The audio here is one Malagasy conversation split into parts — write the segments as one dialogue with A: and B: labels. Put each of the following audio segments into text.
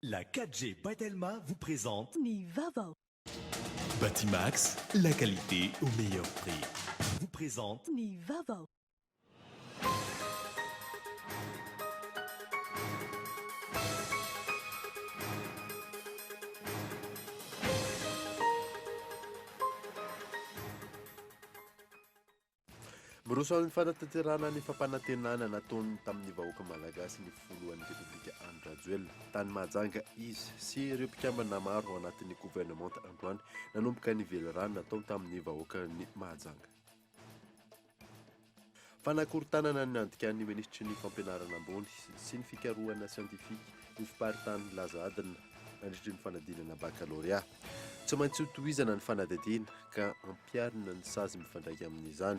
A: La 4G Batelma vous présente
B: Nivava.
A: Batimax, la qualité au meilleur prix. Vous présente
B: Nivava.
C: Miroso ny fanatanterana ny fampanantenana nataony tamin'ny vahoaka malagasy ny foloan'ny repoblika Andry Rajoelina tany Mahajanga izy sy ireo mpikambana maro ao anatin'ny gouvernement androany nanomboka ny velirano natao tamin'ny vahoaka ny Mahajanga. Fanakorontanana ny andikan'ny ministry ny fampianarana ambony sy ny fikarohana siantifika ny fiparitany laza adina nandritra ny fanadinana baccalauréat. Tsy maintsy hotohizana ny fanadadiana ka ampiarina ny sazy mifandraika amin'izany.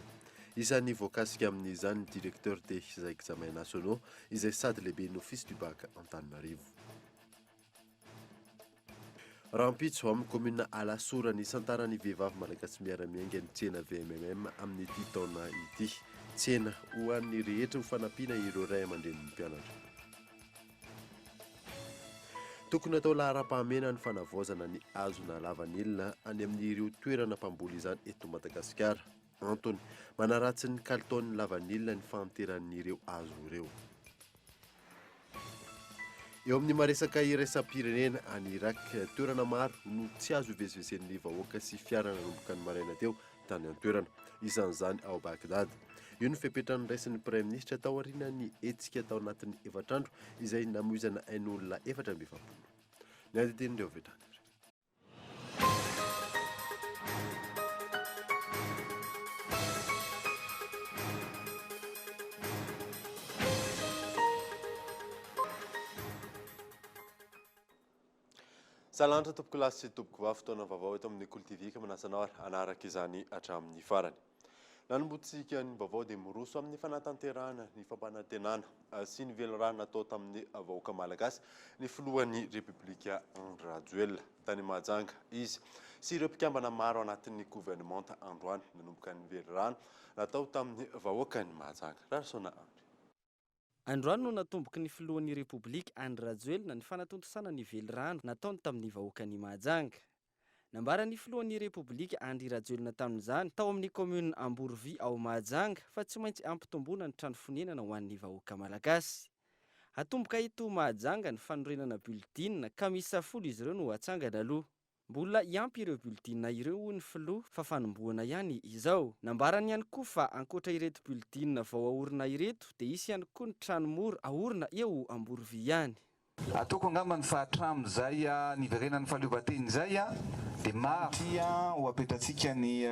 C: Isan'ny voakasika amin'izany ny directeur des examens nationaux izay sady lehibe ny office du bac Antananarivo. Rahampitso amin'ny commune Alasora ny santaran'ny vehivavy malagasy miara-miainga ny tsena VMMM amin'ny ity taona ity. Tsena ho an'ny rehetra ho fanampiana ireo ray aman-drenin'ny mpianatra. Tokony atao lahara-pahamena ny fanavaozana ny hazona lavanilina any amin'ireo toerana mpamboly izany eto Madagasikara. Antony manaratsy ny kalitaon'ny lavanilina ny fanteran'ireo hazo ireo. Eo amin'ny maresaka iraisam-pirenena any Irak, toerana maro no tsy azo ivezivezen'ny vahoaka sy fiara nanomboka ny maraina teo tany an-toerana, isan'izany ao Bagdad. Io ny fepetrany raisin'ny Prime Ministre tao aorian'ny hetsika tao anatin'ny efatrandro izay namoizana ain'olona 420. Ny andinindreo vetany. Salantra tompoko lasy sy tompoko vavy fotoana vaovao eto amin'ny Kolo TV ka manasanao anaraka izany hatramin'ny farany. Nanombotsika ny vaovao dia miroso amin'ny fanatanterahana ny fampanantenana sy ny velorano natao tamin'ny vahoaka malagasy ny filohan'ny repoblika Andry Rajoelina tany Mahajanga izy sy ireo mpikambana maro anatin'ny gouvernement androany nanomboka ny velorano natao tamin'ny vahoaka ny Mahajanga. Rarsona
D: Androany no natomboky ny filohan'ny repoblika Andry Rajoelina ny fanatontosana ny velirano nataony tamin'ny vahoaka ny Mahajanga. Nambaran'ny filohan'ny repoblika Andry Rajoelina tamin'izany tao amin'ny commune Amborovy ao Mahajanga fa tsy maintsy ampitomboana ny trano fonenana ho an'ny vahoaka malagasy. Atomboka ito Mahajanga ny fanorenana bulletin ka misa folo izy ireo no hatsangana aloha. Mbola iampy ireo bulletin ireo ny filoha fa fanomboana ihany izao. Nambarany ihany koa fa ankoatra ireto bulletin vao aorina ireto dia isy ihany koa ny trano mora aorina eo Amborovy ihany.
E: Ataoko angamba ny fahatramizay niverenan'ny fahaleovan-teny zay dia maria ho apetratsika ny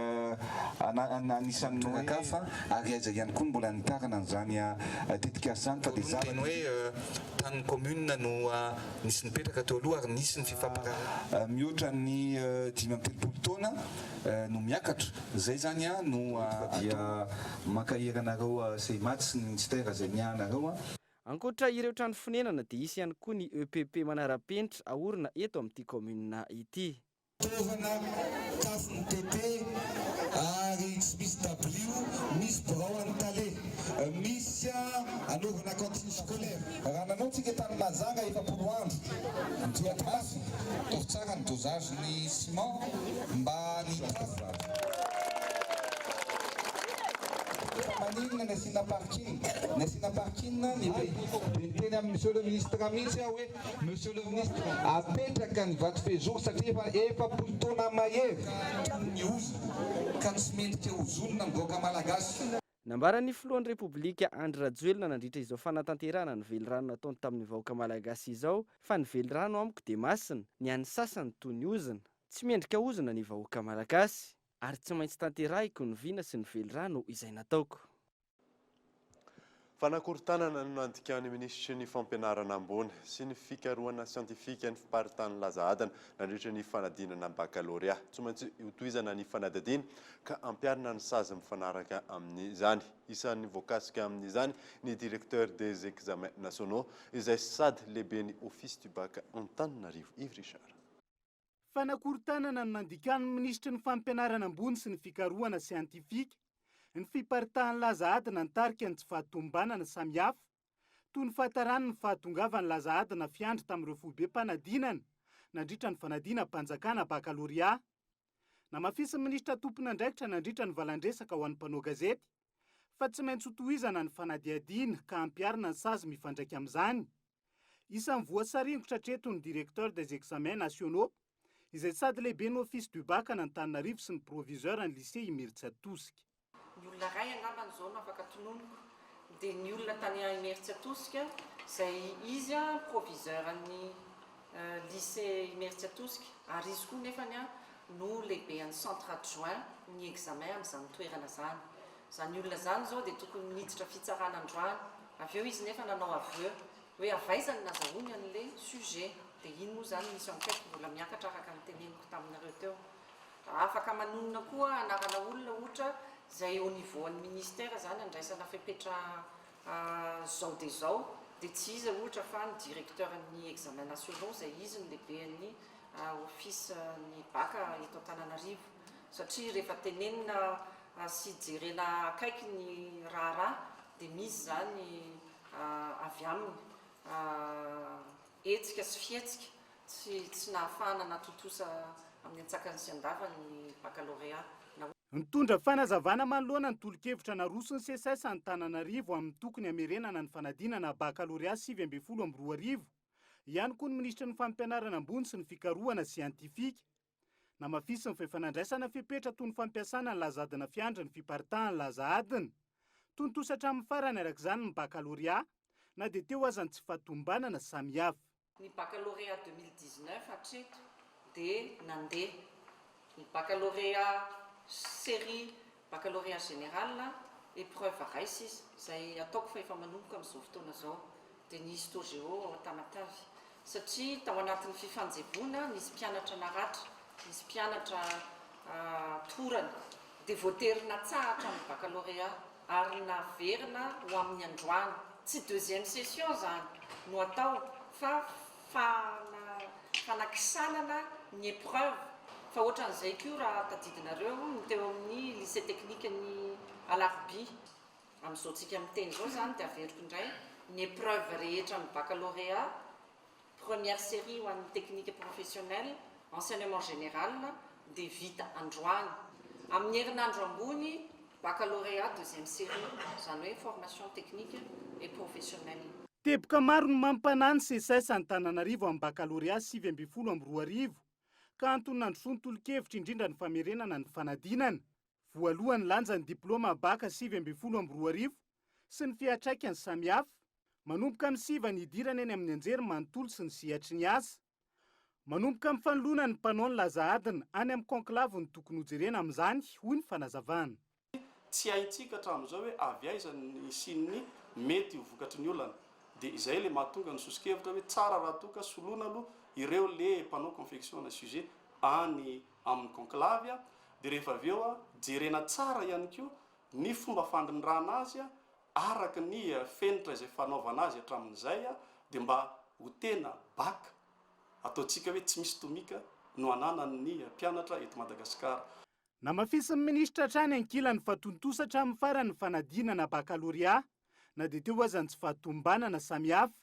E: anisan'ny nakafa ary aiza ihany koa mbola nitarana n'izany tetikasa zany fa dia zavany hoe tany commune no nisy nipetraka teo aloha ary nisy ny fifampirarana mihoatra ny 5 taona no miakatra zay zany no dia makaheranareo seimaty sy ny ministère zay niahanareo.
D: Ankoatra ireo trano fonenana dia isy ihany koa ny EPP manara-penitra aorina eto amin'ity commune ity.
F: Fitaovana tafon'ny TP ary tsy misy W, misy birao any tale, misy anaovana cantine scolaire. Raha nanao tsika tany Mahajanga efa 10 andro nitoatasy tao tsara ny dosage ny ciment mba ny tafo. Maninona nasina parking ny teny amin'ny monsieur le ministre mihitsy aho hoe monsieur le ministre apetraka ny vato fejour satria efa 10 taona mahery ny ozona ka tsy mendrika ozolona ny vahoaka malagasy.
D: Nambaran'ny filohan'ny repoblika Andry Rajoelina nandritra izao fanatanterahana ny velirano nataony tamin'ny vahoaka malagasy izao fa ny velirano amiko dia masina ny an'ny sasany toy ny ozona tsy mendrika ozona ny vahoaka malagasy ary tsy maintsy tanterahiko ny vina sy ny velirano izay nataoko.
C: Fanakorontanana no nandikan'ny ministry ny fampianarana ambony sy ny fikarohana siantifika ny fiparitany laza adina nandritra ny fanadinana baccalauréat. Tsy maintsy hotohizana ny fanadadiana ka ampiarina ny sazy mifanaraka amin'izany. Isan'ny voakasika amin'izany ny directeur des examens nationaux izay sady lehibe ny office du bac Antananarivo. Yves Richard.
G: Fanakorontanana no nandikan'ny ministry ny fampianarana ambony sy ny fikarohana siantifika ny fiparitahany laza adina nitarika ny tsy fahatombanana samihafa toy ny fahatarany ny fahatongavany laza adina fiandry tamin'ireo foibe mpanadinana nandritra ny fanadina-mpanjakana bakaloria. Namafisin'ny minisitra tompony andraikitra nandritra ny valandresaka ho an'ny mpanao gazety fa tsy maintsy ho tohizana ny fanadiadina ka ampiarina ny sazy mifandraika amin'izany. Isan'ny voasaringotra hatreto ny directeur des examens nationaux izay sady lehibe ny office du bac n'Antananarivo sy ny proviseur ny lycée Imerintsiatosika.
B: Ny olona ray angamba n'izao no afaka tononoko dia ny olona tany Imerintsiatosika izay izy proviseur ny lycée Imerintsiatosika ary izy koa nefany no lehibe an'ny centre adjoint ny examen amin'izany toerana zany. Izany olona zany zao dia tokony miditra fitsarana androany. Avy eo izy nefa nanao aveu hoe avaizany nazahoany an'ilay sujet dia iny moa zany misy enquête mbola miakatra araka ny teneniko taminareo teo. Afaka manonona koa anarana olona ohatra izay au niveau an'ny ministère zany andraisana fepetra zao dia zao dia tsy izy ohatra fa ny directeur ny examen nationaux izay izy ny lehibe ny office ny bac eto Antananarivo satria rehefa tenenina sy jerena akaiky ny raharaha dia misy zany avy aminy hetsika sy fietsika tsy nahafahana natotosa amin'ny antsakany sy andavany baccalauréat.
G: Nitondra fanazavana manoloana ny tolo-kevitra naroso ny CSS Antananarivo amin'ny tokony hamerenana ny fanadinana baccalauréat 2022 ihany koa ny ministra ny fampianarana ambony sy ny fikarohana siantifika. Namafisy ny fifanandraisana fepetra toy ny fampiasana ny lazadina fiandry ny fiparitahan'ny laza adina toy ny tosatra amin'ny farany arak'izany ny baccalauréat na dia teo azany tsy fahatombanana samihafa.
B: Ny baccalauréat 2019 hatreto dia nandeha ny baccalauréat série baccalauréat général épreuve araisis izay ataoko fa efa manomboka amin'izao fotoana zao dia ny histo-géo tamatavy satria tao anatin'ny fifanjeboana nisy mpianatra naratra nisy mpianatra torana dia voaterina tsahatra amin'ny baccalauréat ary naverina ho amin'ny androany. Tsy deuxième session zany no atao fa fanakisanana ny épreuve fa ohatran'izay koa raha tadidinareo ny teo amin'ny lycée technique ny Alarby amin'izao tsika miteny zao zany dia averiko indray ny épreuve rehetra ny baccalauréat première série ho an'ny technique professionnelle enseignement général dia vita androany. Amin'ny herinandro ambony baccalauréat deuxième série zany hoe formation technique et professionnelle.
G: Teboka maro no mampanany CSS Antananarivo amin'ny baccalauréat 2022 ka antony nandrosoany tolo-kevitra indrindra ny famerenana ny fanadinana. Voalohany lanja ny diplôma bac 2022 sy ny fiatraikany samihafa manomboka amin'ny siva ny idirana eny amin'ny anjery manontolo sy ny sihatry ny asa. Manomboka amin'ny fanoloana ny mpanao ny laza adina any amin'ny conclave ny tokony hojerena amin'izany hoy ny fanazavana.
H: Tsy haintsika hatramin'izao hoe avy aiza ny sininy mety ho vokatry ny olana dia izay le mahatonga ny sosikevitra hoe tsara raha toka soloana aloha ireo le mpanao confection na sujet any amin'ny conclave dia rehefa avy eo jerena tsara ihany koa ny fomba fandrindrana azy araka ny fenitra izay fanaovana azy hatramin'izay dia mba ho tena bac ataontsika hoe tsy misy tomika no ananany mpianatra eto Madagasikara.
G: Namafisin'ny ministra hatrany ankilany fatontosatra amin'ny farany fanadinana baccalauréat na dia teo azany tsy fahatombanana samihafa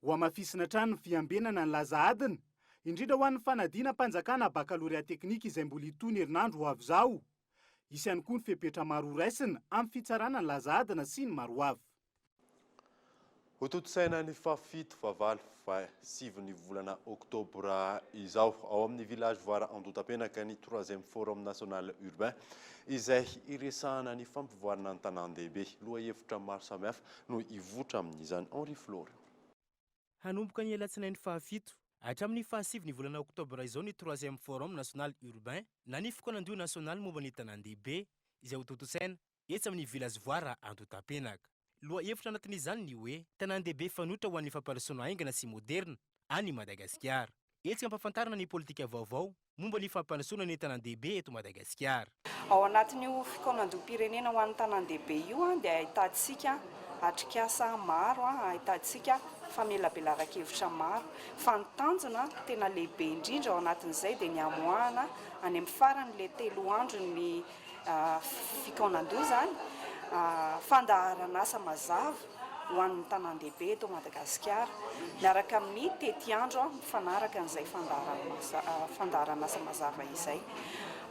G: ho amafisina hatrany ny fiambenana ny laza adina indrindra ho an'ny fanadina-mpanjakana baccalauréat teknika izay mbola hitony herinandro ho avy izao. Isy ihany koa ny fepetra maro raisina amin'ny fitsarana ny laza adina sy ny maro avy.
C: Ho totosaina ny fafito favalo sivy volana oktobra izao ao amin'ny village voara Andotapenaka ny 3e forum national urbain izay iresahana ny fampivoarana ny tanan-dehibe. Loha hevitra maro samihafa no ivotra amin'izany Henri Flore.
I: Hanomboka ny alatsinainy fahafito hatramin'ny fahasivy ny volana oktobra izao ny 3e forum national urbain na ny fokonandio national momba ny tanan-dehibe izay ho totosaina etsy amin'ny village voara Andotapenaka. Loha hevitra anatin'izany ny hoe tanan-dehibe fanotra ho an'ny famparisoana aingana sy moderna any Madagasikara. Etsika ampafantarana ny politika vaovao momba ny famparisoana ny tanan-dehibe eto Madagasikara.
J: Ao anatin'io fikonandoam-pirenena ho an'ny tanan-dehibe io dia ahitantsika atrikasa maro, ahitantsika famelabelara-kevitra maro, fa ny tanjona tena lehibe indrindra ao anatin'izay dia ny amoahana any amin'ny farany le 3 andro ny fikonandoa zany fandaharana asa mazava ho an'ny tanan-dehibe eto Madagasikara miaraka amin'ny tetiandro mifanaraka an'izay fandarana asa mazava izay.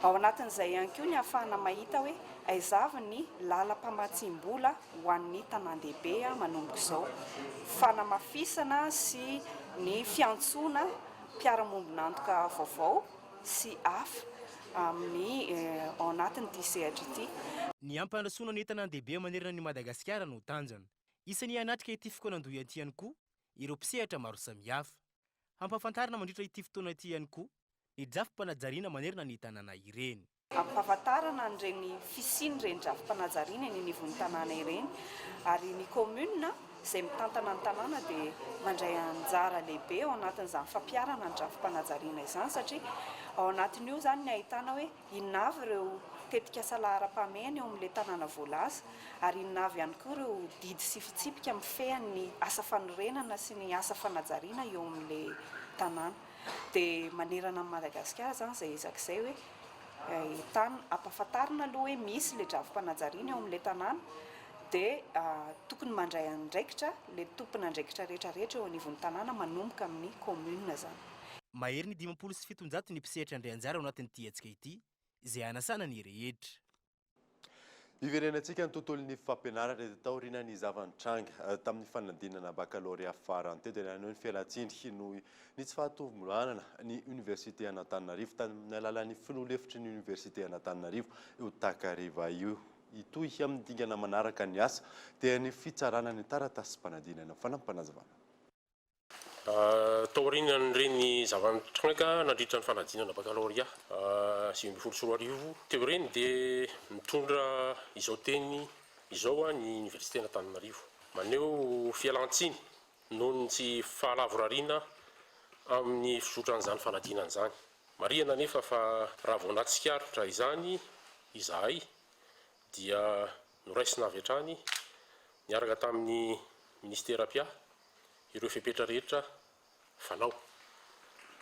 J: Ao anatin'izay ihany koa ny ahafahana mahita hoe aizava ny lalam-pamatsim-bola ho an'ny tanan-dehibe manomboka izao, fanamafisana sy ny fiantsoana mpiara-mombonantoka vaovao sy hafa amin'ny ao anatin'ity sehatra ity.
I: Ny ampandrasona ny tanan-dehibe manerana ny Madagasikara no tanjana. Isan'ny anatrika ity fotoanandoha ity ihany koa ireo mpisehatra maro samihafa. Hampafantarina mandritra ity fotoana ity ihany koa ny drafim-panajariana manerana ny tanàna ireny.
J: Ampahafantarana ireny fisian'ireny drafim-panajariana eny anivon'ny tanàna ireny, ary ny commune izay mitantana ny tanàna dia mandray anjara lehibe ao anatin'izany fampiarana ny drafim-panajariana izany, satria ao anatin'io zany ny ahitana hoe inona avy ireo tetika salaharam-pahamehana eo amin'ilay tanàna voalaza, ary inona avy ihany koa ireo didy sy fitsipika mifehan'ny asa fanorenana sy ny asa fanajariana eo amin'ilay tanàna. Dia manerana amin'ny Madagasikara zany izay ezak'izay hoe ampahafantarina aloha hoe misy ilay drafim-panajariana eo amin'ilay tanàna, dia tokony mandray andraikitra ilay tompon'andraikitra rehetrarehetra eo anivon'ny tanàna manomboka amin'ny commune zany.
I: Mahery ny 770 ny mpisehatra andray anjara ao anatin'ity hetsika ity, izay anasana ny rehetra.
C: Iverenantsika ny tontolon'ny fampianarana eto taorian'ny zavan-tranga tamin'ny fanadinana baccalauréat farany teo dia nanao ny fialan-tsiny noho ny tsy fahatomboanana ny Université Antananarivo tamin'ny alalan'ny filoha-hevitry ny Université Antananarivo eo Takariva io. Itoy amin'ny dingana manaraka ny asa dia ny fitsarana ny taratasy-panadinana fanampanahavana.
K: Taorianan'ireny zavan-tranga nandritra ny fanadinana baccalauréat 2024 teo ireny dia mitondra izao teny izao ny Université Antananarivo. Maneho fialan-tsiny noho ny tsy fahalavorariana amin'ny fisotran'izany fanadinana izany. Marihana nefa fa raha vao anatsikaritra izany izahay dia noraisina avy hatrany niaraka tamin'ny ministera-pia ireo fepetra rehetra fanao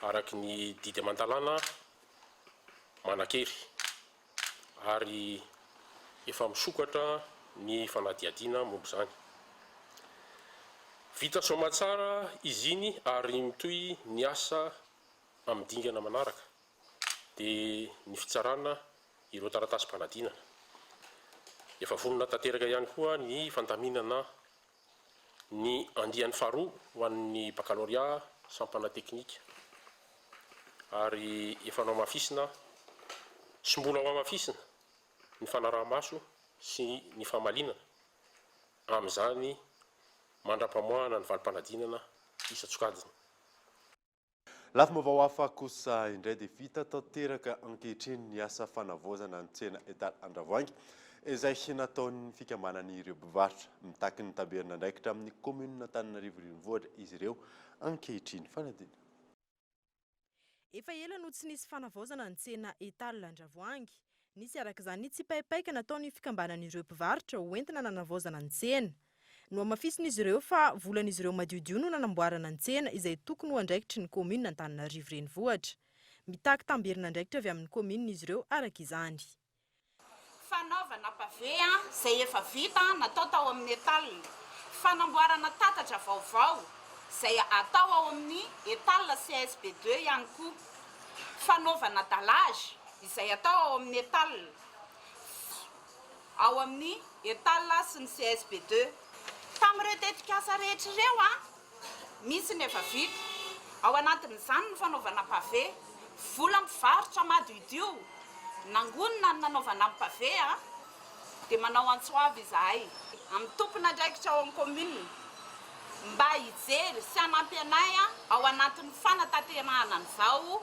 K: araky ny didy aman-dalàna manan-kery ary efa misokatra ny fanadihadiana momba izany. Vita soamantsara izy iny ary mitoy ny asa amin'ny dingana manaraka dia ny fitsarana ireo taratasy-panadinana. Efa vonona tanteraka ihany koa ny fandaminana ny andian'ny faharoa ho an'ny baccalauréat sampana teknika ary efa nao mafisina sy mbola ho amafisina ny fanaraha-maso sy ny famalinana amin'izany mandra-pamoahana ny valim-panadinana isa-tsokajiny.
C: Lafim-baovao hafa kosa indray dia vita tanteraka ankehitriny ny asa fanavaozana ny tsena Etale Andravoahangy izay nataon'ny fikambanany ireo mpivarotra mitaky ny taberana andraikitra amin'ny commune Antananarivo renivohitra izy ireo ankehitriny fanadina.
L: Efa ela no tsy nisy fanavaozana ny tsena Etale Andravoahangy. Nisy arak'izany tsy paipaika nataon'ny fikambanan'ireo mpivarotra hoentina nanavaozana ny tsena. No amafisina izy ireo fa volan'izy ireo madiodio no nanamboarana ny tsena izay tokony ho andraikitry ny commune Antananarivo renivohitra. Mitaky tamberana andraikitra avy amin'ny commune izy ireo araka izany.
M: Fanaovana pavé izay efa vita natao tao amin'ny Etale. Fanamboarana tatatra vaovao izay atao ao amin'ny Etale CSP2 ihany koa. Fanaovana dallage izay atao ao amin'ny Etale. Ao amin'ny Etale sy ny CSP2. Tamin'ireo tetikasa rehetra ireo misy ny efa vita. Ao anatin'izany ny fanaovana pavé, vola mpivarotra madiodio. Nangonina ny nanaovana amin'ny pavé dia manao antsoavy izahay amin'ny tompon'andraikitra ao amin'ny commune mba hijery sy hanampy anay ao anatin'ny fanatanterahana an'izao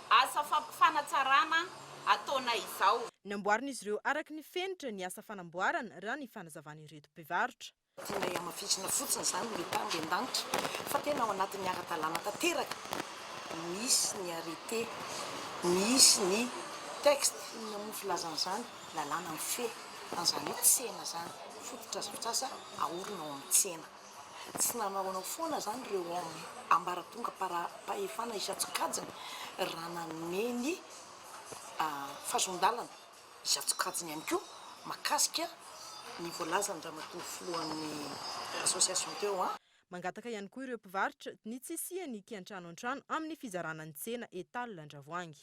M: asa fanatsarana ataonay izao.
L: Namboarina izy ireo araka ny fenitra ny asa fanamboarana raha ny fanazavana ireto mpivarotra.
N: Tiana amafisina fotsiny izany ny mpandeha an-danitra fa tena ao anatin'ny ara-dalàna tanteraka. Misy ny arrêté, misy ny texte ny amin'ny filazan'izany lalàna amin'ny fe an'izany hoe tsena zany fototra ahorona ao amin'ny tsena. Tsy nanaonao foana zany ireo ambaratonga pahefana isa-tsokajiny raha nanome ny fahasondalana isa-tsokajiny ihany koa mahakasika ny voalaza ny ramatoa filohan'ny association teo a.
L: Mangataka ihany koa ireo mpivarotra ny tsisihany ikian-trano an-trano amin'ny fizarana ny tsena Etal Andravoangy.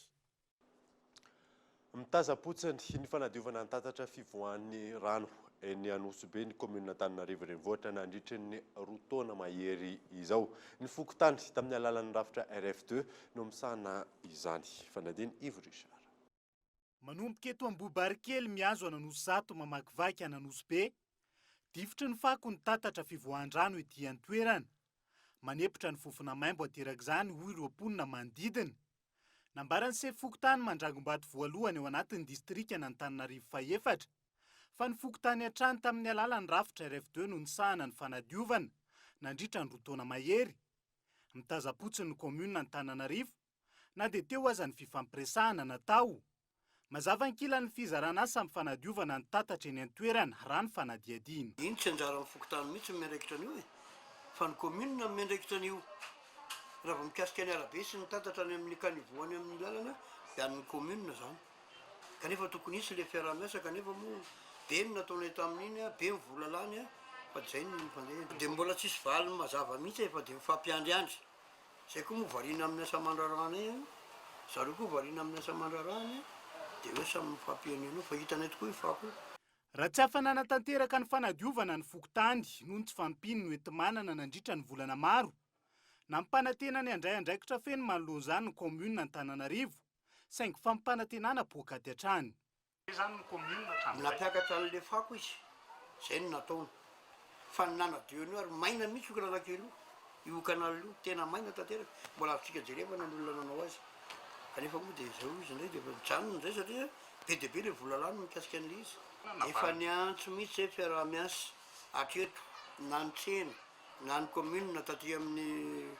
C: Mitazapotsiny ny fanadiovana ny tatatra fivoahan'ny rano eny Anosibe ny commune Antananarivo renivohitra nandritra ny 2 taona mahery izao. Ny fokotany tamin'ny alalan'ny rafitra RF2 no misana izany. Fanadiny Ivo Richard.
G: Manomboka eto Ambohibarikely miazo Ananosizato mamakivaky Ananosibe. Difitry ny fako ny tatatra fivoahan-drano ety an-toerana. Manepotra ny fofona maimbo aterak'izany hoy ireo mponina manodidina. Nambarany se fokotany Mandragombato voalohany eo anatin'ny distrikana Antananarivo faefatra. Fa ny fokotany an-trano tamin'ny alalan'ny rafitra RF2 no nisahana ny fanadiovana nandritra ny 2 taona mahery. Mitazapotsiny ny commune Antananarivo na dia teo aza ny fifampiresahana natao. Mazava ankilan'ny fizarana asa amin'ny fanadiovana ny tatatra eny an-toerana raha ny fanadiadiana.
O: Iny tsy anjaran'ny fokotany mihitsy miandraikitra an'io e. Fa ny commune miandraikitra an'io. Raha vao mikasika ny arabe sy ny tatatra any amin'ny kanivoany amin'ny lalana dia ny commune zany. Kanefa tokony hisy le fiaraha-miasa kanefa moa be ny nataonay tamin'iny be ny vola lany fa zay ny mpandeha. Dia mbola tsisy valy mazava mihitsy fa dia mifampiandry-andry. Zay koa moa variana amin'ny asa mandrarany zareo koa variana amin'ny asa mandrarany dia hoe samy mifampianino fa hitanay tokoa ifako.
G: Raha tsy hafanana tanteraka ny fanadiovana ny fokotany noho ny tsy fampiny no entimanana nandritra ny volana maro. Nampanantena ny andray andraikitra feno manoloana izany ny commune Antananarivo saingy fampanantenana pokaty hatrany.
O: Nampiakatra an'le fako izy. Zay no nataony. Fa ny nanadio io ary maina mihitsy io raha kely io kanal io tena maina tanteraka. Mbola avintsika jerevana ny olona nanao azy. Kanefa moa dia izao izy indray dia mijanona izay satria be dia be le vola lany mikasika an'le izy. Efa niantso mihitsy hoe fiaraha-miasa hatreto na ny tsena na ny commune na taty amin'ny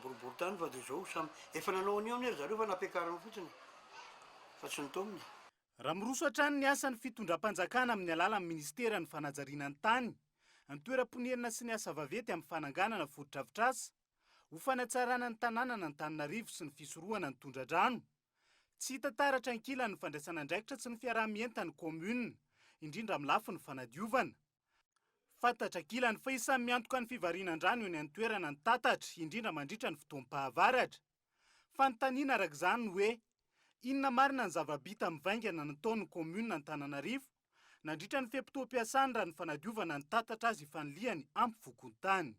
O: boriboritany fa dia izao samy efa nanao an'io any zareo fa nampiakarana fotsiny fa tsy nitaominy.
G: Raha miroso hatrany ny asan'ny fitondram-panjakana amin'ny alalan'ny ministeran'ny fanajariana ny tany, ny toeram-ponenina sy ny asa vavety amin'ny fananganana foto-drafitr'asa, ho fanatsarana ny tanàna ny Antananarivo sy ny fisorohana ny tondra-drano. Tsy hita taratra ankilany ny fandraisana andraikitra sy ny fiaraha-mientana commune, indrindra amin'ny lafiny fanadiovana. Fantatra ankilany fa isany miantoka ny fivarianan-drano eny an-toerana ny tatatra, indrindra mandritra ny fotoam-pahavaratra. Fa ny taniana arak'izany hoe inona marina ny zava-bita mivaingana nataon'ny commune Antananarivo nandritra ny fepitoam-piasany raha ny fanadiovana ny tatatra azy ifaniliany ampy fokontany.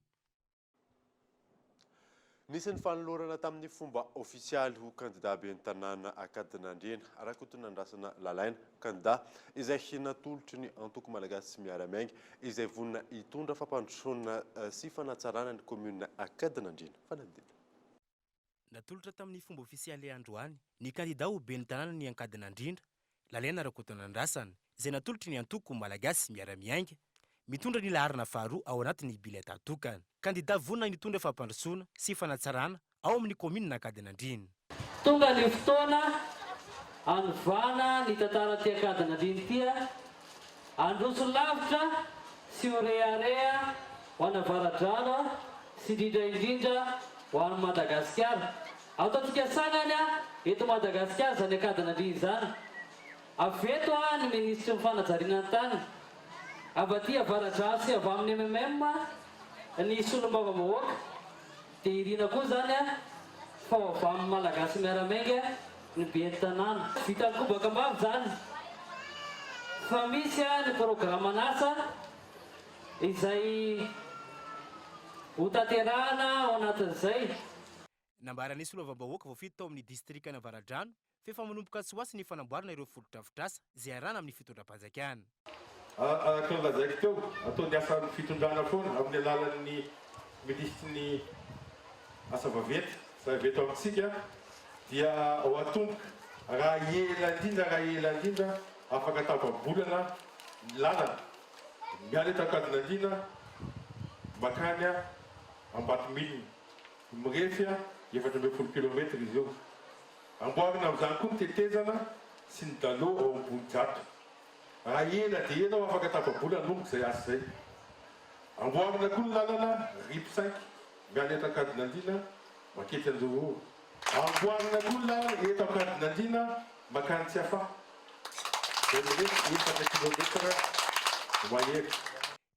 C: Nisy ny fanolorana tamin'ny fomba ofisialy ho kandida ben'ny tanàna Akadinandriana arakoto nandrasana lalaina kandida izay natolotry ny antoko malagasy sy miaramiainga izay vonina hitondra fampandrosoana sy fanatsarana ny commune Akadinandriana. Fanadina.
I: Natolotra tamin'ny fomba ofisialy androany ny kandida ho ben'ny tanàna ny Akadinandriana lalaina arakoto nandrasana izay natolotry ny antoko malagasy sy miaramiainga mitondra ny laharana faharoa ao anatin'ny bileta atokana. Kandida vonina nitondra fampandrosoana sy fanatsarana ao amin'ny commune Akadinandriana.
P: Tonga ny fotoana anovana ny tantara ty Akadinandriana tia androso lavitra sy orearea ho ana avaradrano sy indrindra ho any Madagasikara. Ataontsika sanany eto Madagasikara zany Akadinandriana zany. Aveto ny ministry ny fanajariana ny tany. Avy aty avaradrano sy avy amin'ny MMM ny solom-bava-bahoaka dia irina koa zany fa avy amin'ny malagasy miaramiainga ny ben'ny tanàna. Vita kobaka ambavy zany fa misy ny programan'asa izay ho tanterahana ao anatin'izay.
I: Nambaran'ny solom-bava-bahoaka voafito tao amin'ny distrikana Avaradrano fefa manomboka tsy ho asy ny fanamboarana ireo foto-drafitr'asa izay arana amin'ny fitondram-panjakana.
Q: Kan lazaiko teo ataony asan'ny fitondrana foana amin'ny alalan'ny ministry ny asa vavety izay eto amintsika dia ao atomboka raha ela indrindra afaka tapabolana lalana miala eto Akadinandriana makany Ambatomilina mirefy 420 km izy eo. Amboarina amin'izany koa ny tetezana sy ny dalo ao ambony jato. Raha ela dia ela afaka tapabolana nomboka izay asa izay. Amboarina koa ny lalana RIP 5 miala eto Akadinandriana makety an'izao. Amboarina koa ny lalana eto Akadinandriana makany Tsiafa. 4 km manieka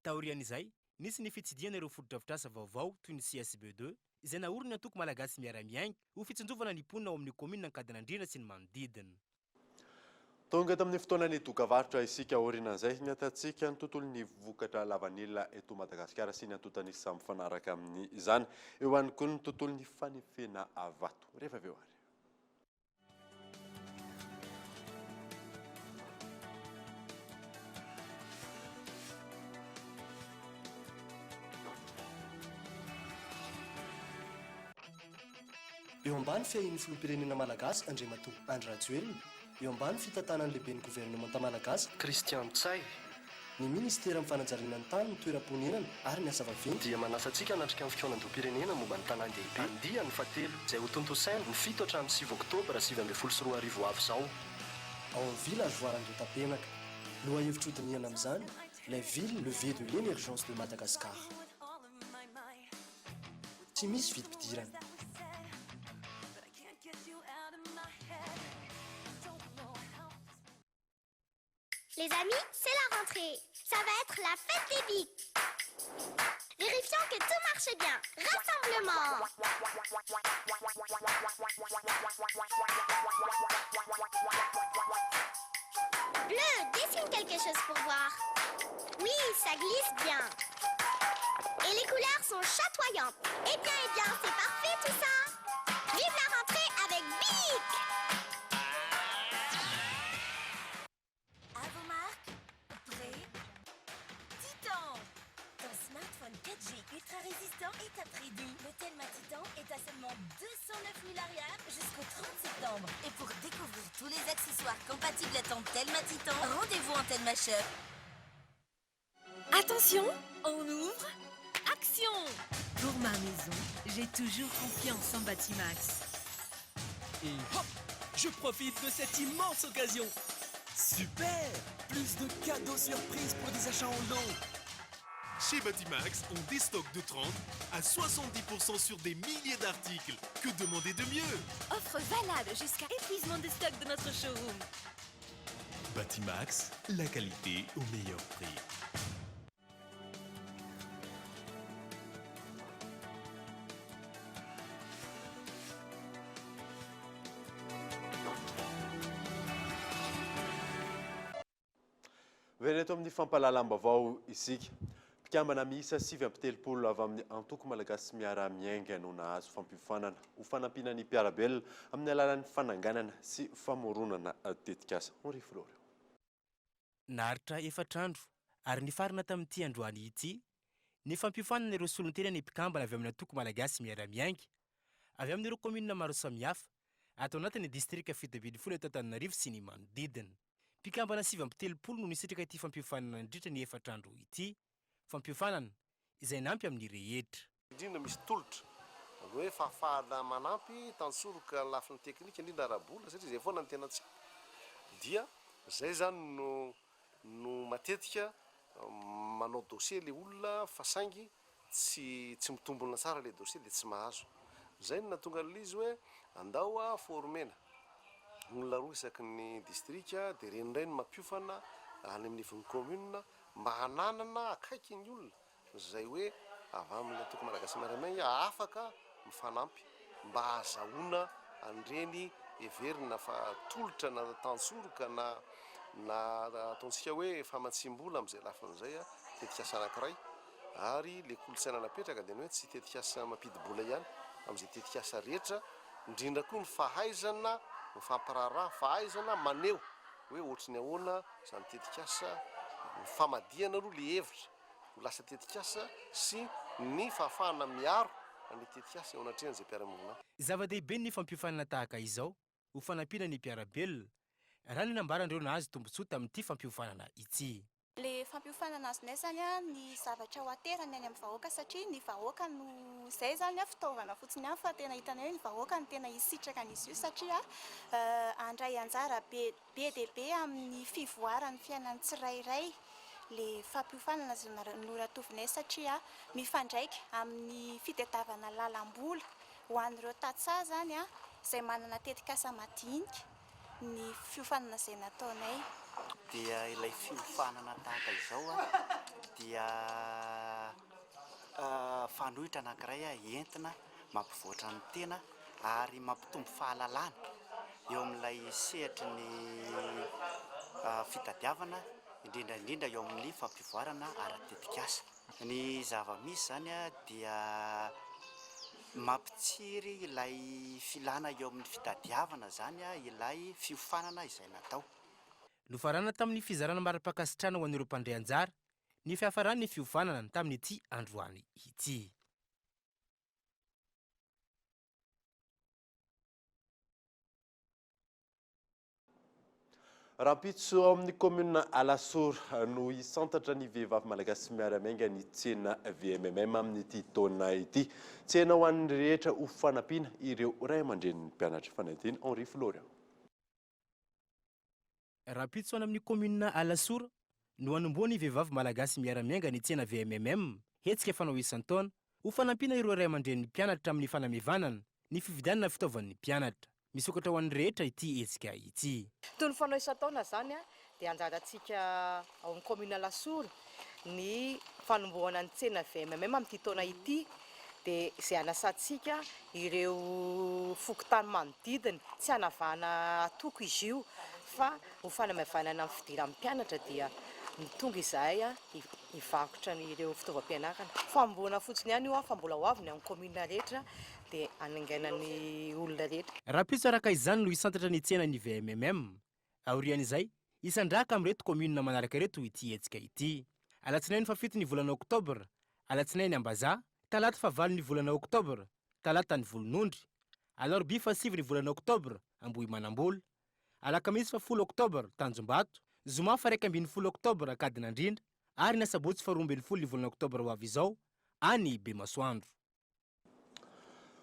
I: taorian'izay nisy ny fitsidiana ireo fotodrafitrasa vaovao toy ny CSB2 izay naorina toko malagasy miara-miainga ho fitsinjovana ny mponina ao amin'ny komina Ankadinandriana sy ny manodidina.
C: Tonga tamin'ny fotoanany dokavarotra isika orinan'izay ny atatsika ny tontolon'ny vokatra lavanila eto Madagasikara sy ny antotanisy samy fanaraka amin'ny izany. Eo ihany koa ny tontolon'ny fanefena vato. Rehefa avy eo ary.
R: Eo ambany fiahin'ny filoham-pirenena malagasy Andriamatoa Andry Rajoelina, eo ambany fitantanan'ny lehiben'ny gouvernemanta malagasy Christian Tsay. Ny ministera amin'ny fanajariana ny tany, ny toeram-ponenana ary ny asa vaventy dia manasa antsika hanatrika amin'ny fikaonan-doam-pirenena momba ny tanàn-dehibe andiany fahatelo izay ho tontosaina ny 7 hatramin'ny 7 oktobra 2024 avy izao ao amin'ny village voaran-dotapenaka. Loha hevitra hodiniana amin'izany, la ville levée de l'émergence de Madagascar. Tsy misy vidim-pidirana.
S: Les amis, c'est la rentrée. Ça va être la fête des bics. Vérifions que tout marche bien. Rassemblement. Bleu, dessine quelque chose pour voir. Oui, ça glisse bien. Et les couleurs sont chatoyantes. Eh bien, c'est parfait tout ça. Vive la rentrée avec BIC.
T: Ultra résistant est à prix doux. Le Telma Titan est à seulement 209 000 arias jusqu'au 30 septembre. Et pour découvrir tous les accessoires compatibles à ton Telma Titan, rendez-vous en Telma Shop.
U: Attention, on ouvre. Action! Pour ma maison, j'ai toujours confiance en Batimax.
A: Et hop, je profite de cette immense occasion. Super! Plus de cadeaux surprises pour des achats en lot. Chez Batimax, on déstocke de 30 à 70% sur des milliers d'articles. Que demander de mieux?
U: Offre valable jusqu'à épuisement de stock de notre showroom.
A: Batimax, la qualité au meilleur prix.
C: Vereto amin'ny fampalalam-baovao isika. Mpikambana miisa 7 avy amin'ny antoko malagasy miara-miainga no nahazo fampifanana ho fanampina ny mpiarabelona amin'ny alalan'ny fananganana sy famoronana tetikasa. Orifloreo.
I: Naritra efatrandro ary ny farina tamin'ity androany ity ny fampifanana ireo solon-tena ny mpikambana avy amin'ny antoko malagasy miara-miainga avy amin'ireo kominina maro samihafa atao anatin'ny distrika fitebedifolo eto Antananarivo sy ny manodidina. Mpikambana 7 no nisitraka ity fampifanana indritra ny efatrandro ity. Fampifanana izay nampy amin'ny rehetra.
V: Indrindra misy tolotra hoe fahafahala manampy tansoroka lafiny teknika indrindra arabola satria zay foana ny tena tsy dia zay zany no matetika manao dossier le olona fa saingy tsy mitombona tsara le dossier le tsy mahazo. Zay no natonga l'izy hoe andao a formena olona roa isaky ny distrika dia renindray no mampiofana any amin'ny nivon'ny commune mba hananana akaiky ny olona zay hoe avy amin'ny antoko malagasy miara-miainga afaka mifanampy mba hahazahoana an'ireny heverina fa tolotra na tansoroka na ataontsika hoe famatsim-bola amin'izay lafin'izay tetikasa anankiray ary le kolontsaina napetraka dia ny hoe tsy tetikasa mampidy-bola ihany amin'izay tetikasa rehetra indrindra koa ny fahaizana mifampiraraha fahaizana maneho hoe ohatry ny ahoana zany tetikasa ny famadiana aloha le hevitra ho lasa tetikasa sy ny fahafahana miaro ny tetikasa eo anatrehany zay mpiara-monina.
I: Zava-dehibe ny fampifanana tahaka izao ho fanampiana ny mpiara-belona raha ny nambarandreo nahazo tombotsoa tamin'ity fampifanana ity.
W: Le fampiofanana azonay zany ny zavatra ho aterany any amin'ny vahoaka satria ny vahoaka no zay zany fitaovana fotsiny ihany fa tena hitanay hoe ny vahoaka no tena hisitraka an'izy io satria andray anjara be dia be amin'ny fivoaran'ny fiainan'ny tsirairay le fampiofanana zay noratovinay satria mifandraika amin'ny fitadiavana lalam-bola ho an'ireo tatsa zany izay manana tetikasa madinika ny fiofanana izay nataonay.
D: dia ilay fiofanana tahaka izao a dia fanohitra anankiray entina mampivoatra ny tena ary mampitombo fahalalana eo amin'ilay sehatra ny fitadiavana indrindra eo amin'ny fampivoarana ara-tetikasa. Ny zava-misy zany a dia mampitsiry ilay filana eo amin'ny fitadiavana zany a ilay fiofanana izay natao.
I: Nofarana tamin'ny fizarana mara-pakasitrana ho an'ireo mpandray anjara ny fiafarany fiofanana tamin'ity androany ity.
C: Rampitso amin'ny commune Alasour no hisantatra ny vehivavy malagasy miara-miainga ny tsena VMMM amin'ity taona ity. Tsena ho an'ny rehetra ho fanampiana ireo ray aman-drenin'ny mpianatra fanadina Henri Florian.
I: Rampitso any amin'ny commune Alasour no hanomboany vehivavy malagasy miara-miainga ny tsena VMMM hetsika fanao isan-taona ho fanampiana ireo ray aman-drenin'ny mpianatra amin'ny fanamevanana ny fividianana fitaovan'ny mpianatra. Misokatra ho an'ny rehetra ity hetsika ity.
E: Toy ny fanao isan-taona zany dia anjarantsika ao amin'ny commune Alasour ny fanombohana ny tsena VMMM amin'ity taona ity dia izay anasantsika ireo fokotany manodidina tsy hanavahana atoko izy io fa ho fanamavanana amin'ny fidiran'ny mpianatra dia mitonga izahay hivakotra ireo fitaovam-pianarana. Famboana fotsiny ihany io fa mbola ho avy ny amin'ny commune rehetra dia anaingainan'ny olona rehetra.
I: Rampitso araka izany no hisantatra ny tsena ny VMMM. Aorian'izay isandraka amin'reto commune manaraka reto ity hetsika ity. Alatsinainy fafito ny volana Oktobra, alatsinainy Ambaza, talata favalo ny volana Oktobra, talata ny Volonondry, alarobia fasivy ny volana Oktobra, Ambohimanambola, alakamisy fafolo Oktobra, Tanjombato, zoma faraika ambin'ny folo Oktobra, Kadinandrindra, ary ny sabotsy faharoa ambin'ny folo ny volana Oktobra ho avy izao, any Bemasoandro.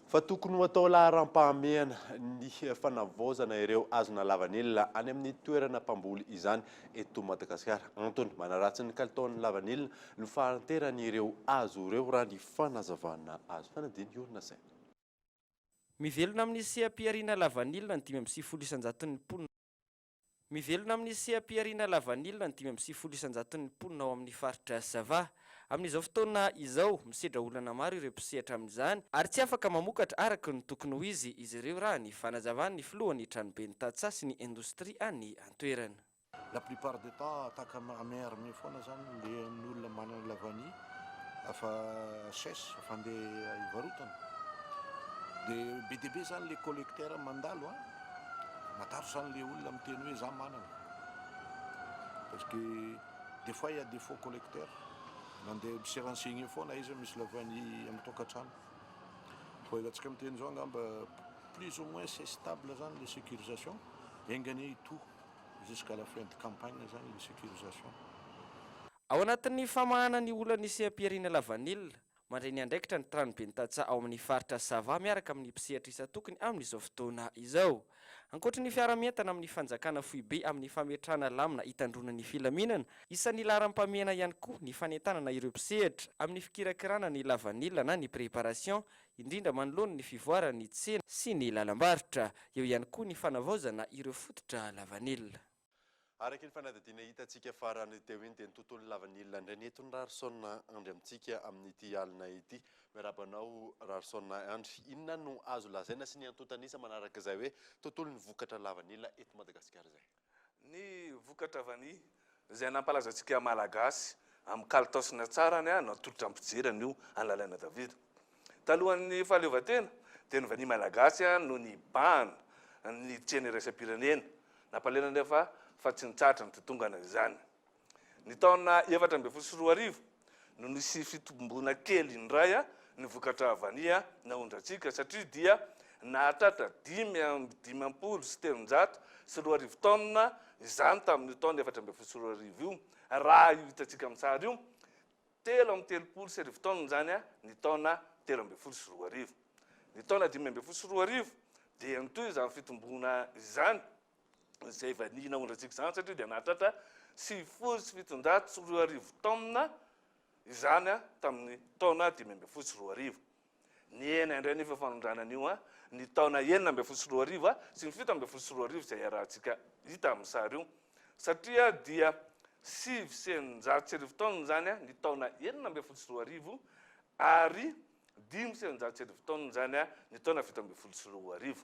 C: Fa tokony ho atao laharam-pahamehana ny fanavaozana ireo hazona lavanilina any amin'ny toerana mpamboly izany eto Madagasikara. Antony manaratsy ny kalitaon'ny lavanilina no fahanterany ireo hazo ireo raha ny fanazavana azo fanadiny iorina saina.
F: Mivelona amin'ny seha-piariana lavanilina ny 5.7 isanjaton'ny mponina. Mivelona amin'ny seha-piariana lavanilina ny 5.7 isanjaton'ny mponina ao amin'ny faritra Sava. Amin'izao fotoana izao misedra olana maro ireo mpisehatra amin'izany ary tsy afaka mamokatra araka ny tokony ho izy ireo raha ny fanazavana ny filohan'ny tranoben'ny Tatsa sy ny indostria any an-toerana.
X: La plupart du temps taka amerme foana zany le ny olona manana lavani afa ses afa andeha hivarotana dia be dia be zany le collecteur mandalo mataro zany le olona miteny hoe za manana parce que des fois il y a des faux collecteurs. Mandeha misy renseigné foana izy misy lavani amin'ny tokantrano. Fa ilatsika miteny zao angamba plus ou moins c'est stable zany le sécurisation. Engany tout jusqu'à la fin de campagne zany le sécurisation.
F: Ao anatin'ny famahana ny olana ny seha-piariana lavanilina, mandray ny andraikitra ny tranoben'ny Tatsa ao amin'ny faritra Sava miaraka amin'ny mpisehatra isan-tokony amin'izao fotoana izao. Ankoatra ny fiara-mientana amin'ny fanjakana foibe amin'ny fametrahana lamina hitandronan'ny filaminana, isan'ny laharam-pahamehana ihany koa ny fanentanana ireo mpisehatra amin'ny fikirakirana ny lavanilina na ny préparation, indrindra manoloana ny fivoarana ny tsena sy ny lalam-barotra, eo ihany koa ny fanavaozana ireo fototra lavanilina.
C: Araka ny fanadadiana hitantsika farany teo iny dia ny tontolo lavanilina indray ny etony Rarisona andry amintsika amin'ity alina ity. Miarabanao Rarisona andry, inona no azo lazaina sy ny antontanisa manaraka izay hoe tontolo ny vokatra lavanilina eto Madagasikara izay?
Y: Ny vokatra vany izay nampalazantsika malagasy amin'ny kalitaosina tsarany natolotra ampijerany io analana Davida. Talohan'ny fahaleovan-tena dia ny vany malagasy no ny bana ny tsena iraisam-pirenena nampalena nefa fa tsy nitsatra ny titongana izany. Ny taona 2024 no nisy fitombona kely indray ny vokatra vania naondratsika satria dia nahatratra 5.7 sy 400 taona izany tamin'ny taona 2024 io. Raha io hitantsika amin'ny sary io 3.30 sy 4 taona zany ny taona 2024. Ny taona 2024 dia nitoy izany fitombona izany izay vania naondratsika izany satria dia nahatratra 7.7 taona izany tamin'ny taona 2024. Ny ena indray nefa fanondranan'io ny taona 9.4 sy ny 7.4 izay arahantsika hita amin'ny sary io. satria dia 9,7 zany ny taona 9,4 ary 5,7 zany ny taona 7,4.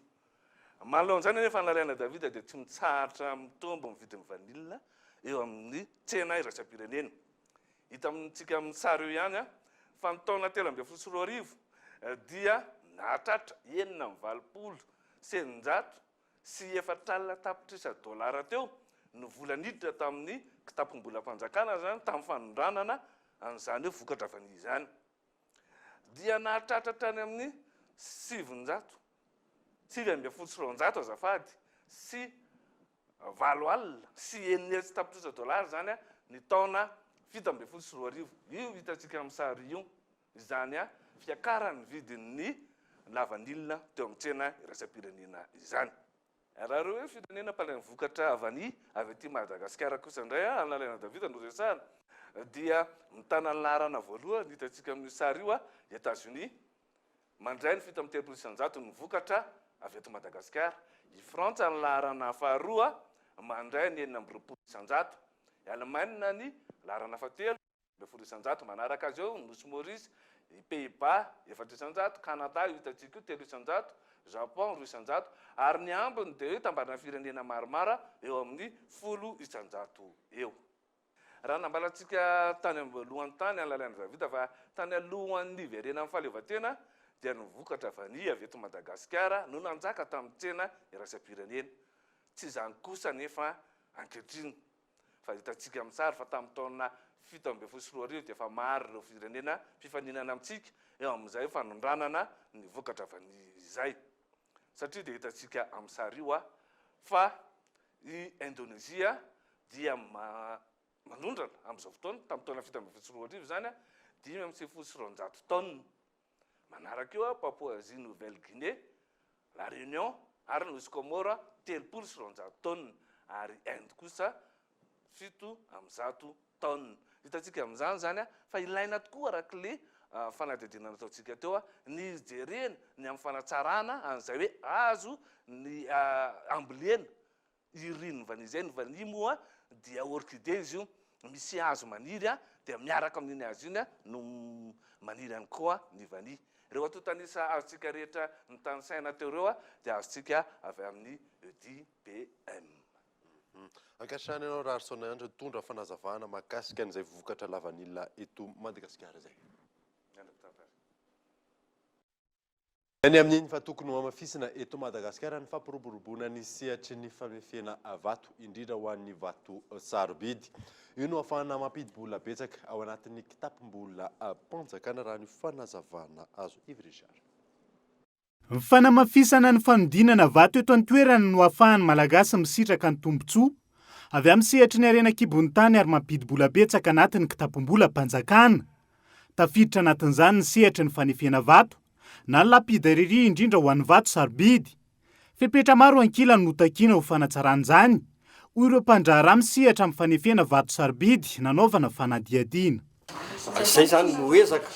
Y: Mahalon'izany nefa nalaina Davida dia tsy mitsahatra mitombo amin'ny vidin'ny vanila eo amin'ny tsena iraisam-pirenena. Hita amintsika amin'ny sary eo ihany fa ny taona 13,4 dia nahatratra 7,700 sy 4 tapitrisa dolara teo no vola niditra tamin'ny kitapom-bolam-panjakana zany tamin'ny fanondranana an'izany hoe vokatra vanio izany. Dia nahatratra tany amin'ny 700 azafady sy 7 alina sy 9 tapitrisa dolara zany ny taona 7,4. Io hitantsika amin'ny sary io izany fiakaran'ny vidin'ny lavanilina teo amin'ny tsena iraisam-pirenena izany. Raha reo hoe firenena mpalainy vokatra vanio avy aty Madagasikara kosa indray analana Davida no resahana dia mitana ny laharana voalohany hitantsika amin'ny sary io États-Unis mandray ny 7,3 ny vokatra avy aty Madagasikara. I Frantsa ny laharana faharoa mandray ny 4,9. I Allemagne ny laharana fahatelo 2,900 manaraka azy eo Nosy Maurice, i Pays-Bas 4,900, Canada hitantsika io 3,900, Japon 2,900 ary ny ambiny dia hoe tambarana firenena maromaro eo amin'ny 10,100 eo. Raha nambalantsika tany alohan'ny tany analalaina Davida fa tany alohan'ny niverena amin'ny fahaleovantena dia ny vokatra vanio avy eto Madagasikara no nanjaka tamin'ny tsena iraisam-pirenena. Tsy izany kosa nefa ankehitriny fa hitantsika amin'ny sary fa tamin'ny taona 7,4 dia efa maro ireo firenena mpifaninana amintsika eo amin'izay fanondranana ny vokatra vanio izay. Satria dia hitantsika amin'ny sary io fa i Indonezia dia manondrana amin'izao fotoana tamin'ny taona 7,4 zany 5,400 tonnes. Manaraka eo Papouasie Nouvelle-Guinée, La Réunion ary Nosy Comores 3,400 tonnes ary Inde kosa 7,100 tonnes. Hitantsika amin'izany zany fa ilaina tokoa arak'le fanadidinana ataontsika teo ny jerena ny amin'ny fanatsarana an'izay hoe azo ny ambolena iriny vanio izay. Ny vanio moa dia orchidée izy io, misy hazo maniry dia miaraka amin'iny hazo iny no maniry ihany koa ny vanio. Ireo atotanisa azontsika rehetra ny tany saina teo ireo dia azontsika avy amin'ny EDPM.
C: Ankehitrany ianao Rarsona Andry tondra fanazavana mahakasika an'izay vokatra lavanila eto Madagasikara izay. Any amin'iny fa tokony ho amafisina eto Madagasikara ny fampiroboroboana ny sehatry ny famefena vato indrindra ho an'ny vato sarobidy. Io no ahafahana mampidi-bola betsaka ao anatin'ny kitapom-bola mpanjakana raha ny fanazavana azo Yves Richard.
G: Ny fanamafisana ny fanodinana vato eto an-toerana no ahafahany malagasy misitraka ny tombotsoa avy amin'ny sehatry ny harena kibon'ny tany ary mampidi-bola betsaka anatin'ny kitapom-bola mpanjakana. Tafiditra anatin'izany ny sehatry ny fanefena vato na ny lapidareria indrindra ho an'ny vato sarobidy. Fepetra maro ankila no takiana ho fanatsaran'izany hoy ireo mpandraharaha misehatra amin'ny fanefena vato sarobidy nanaovana fanadihadiana.
B: Izay zany no ezaka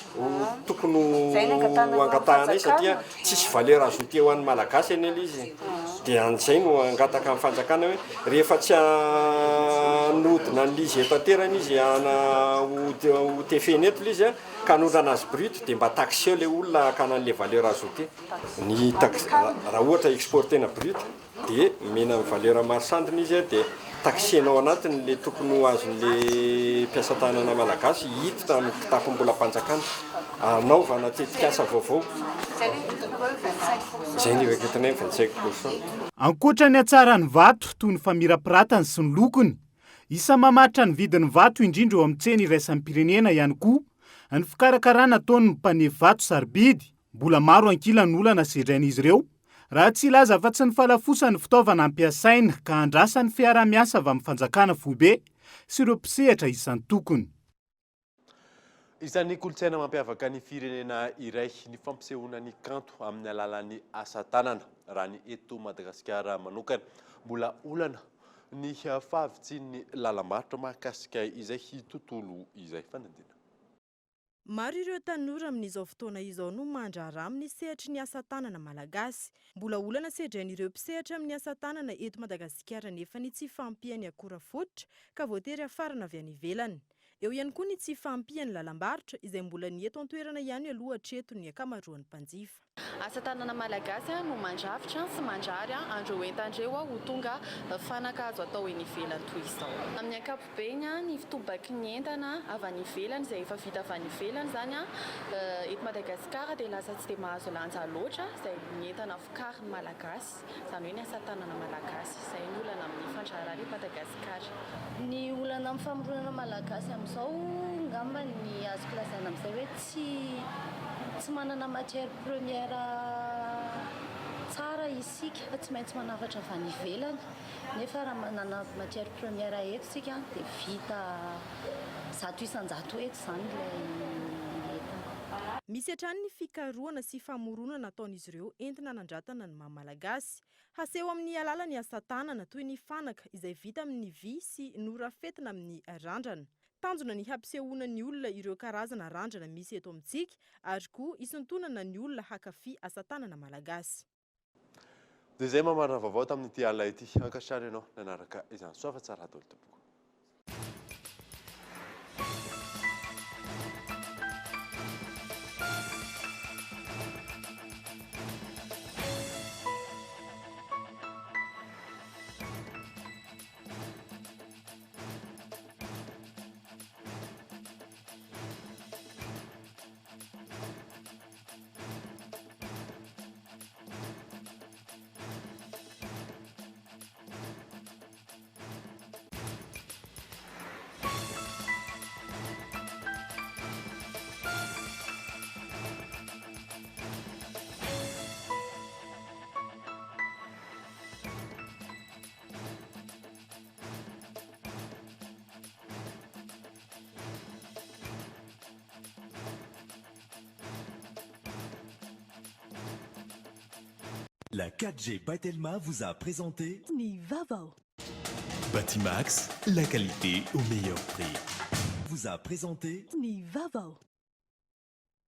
B: tokony angatahana satria tsisy valeur azoty ho an'ny malagasy eny izy. Dia an'izay no angataka amin'ny fanjakana hoe rehefa tsy anodina an'izy eto an-terana izy ho tefeny eto izy ka anondrana azy brut dia mba taxeo le olona hakana an'le valeur azoty. Ny raha ohatra exportena brut dia mena amin'ny valeur marchandiny izy dia taxenao anatiny le tokony ho azon'le mpiasa tanana malagasy hita tamin'ny kitapom-bola mpanjakana anaovana tetikasa vaovao. Izay ny ekentinay 25%.
G: Ankoatra ny hatsarany vato toy ny famirapiratany sy ny lokony, isa mamatra ny vidin'ny vato indrindra eo amin'ny tsena iraisam pirenena ihany koa ny fikarakarana ataon'ny mpanehy vato sarobidy. Mbola maro ankila ny olana sedrain'izy ireo raha tsy ilaza fa tsy ny falafosan'ny fitaovana ampiasaina ka andrasan'ny fiara-miasa avy amin'ny fanjakana foibe sy ireo mpisehatra isan'ny tokony.
C: Isan'ny kolontsaina mampiavaka ny firenena iray ny fampisehoana ny kanto amin'ny alalan'ny asa tanana raha ny eto Madagasikara manokana. Mbola olana ny fahavitsin'ny lalam-barotra mahakasika izay tontolo izay fanadina.
L: Maro ireo tanora amin'izao fotoana izao no mandrara amin'ny sehatry ny asa tanana malagasy. Mbola olana sedrain'ireo mpisehatra amin'ny asa tanana eto Madagasikara nefa ny tsy fahampiany akora fototra ka voatery afarana avy any ivelany. Eo ihany koa ny tsy fahampiany lalam-barotra izay mbola ny eto an-toerana ihany aloha hatreto ny ankamaroan'ny mpanjifa.
H: Asa tanana malagasy no mandrafitra sy mandrary andreo entandreo ho tonga fanaka azo atao eny ivelany toy izao. Amin'ny ankapobeny ny fitobaky ny entana avy any ivelany izay efa vita avy any ivelany zany eto Madagasikara dia lasa tsy dia mahazo lanja loatra izay ny entana vokarin'ny malagasy, izany hoe ny asa tanana malagasy. Izay ny olana amin'ny fandrarana eto Madagasikara.
J: Ny olana amin'ny famoronana malagasy amin'izao ngamba ny azoko lazaina amin'izay hoe tsy manana matière première tsara isika fa tsy maintsy manafatra avy any ivelany nefa raha manana matière première eto isika dia vita zato isan-jato eto izany ilay entana.
L: Misy hatrany ny fikarohana sy famoronana nataon'izy ireo entina nandrantana ny maha-malagasy. Haseho amin'ny alalan'ny asa tanana toy ny fanaka izay vita amin'ny vy sy norafetina amin'ny randrana. Tanjona ny hampisehoana ny olona ireo karazana randrana misy eto amintsika ary koa isintonana ny olona hankafy asa tanana malagasy.
C: Dia izay mamarina vaovao tamin'ity alina ity. Ankasitrany ianao nanaraka izany soava tsara daholo tompoko.
A: La 4G by Telma vous a présenté
U: Nivavo.
A: Batimax, la qualité au meilleur prix. Vous a présenté
U: Nivavo.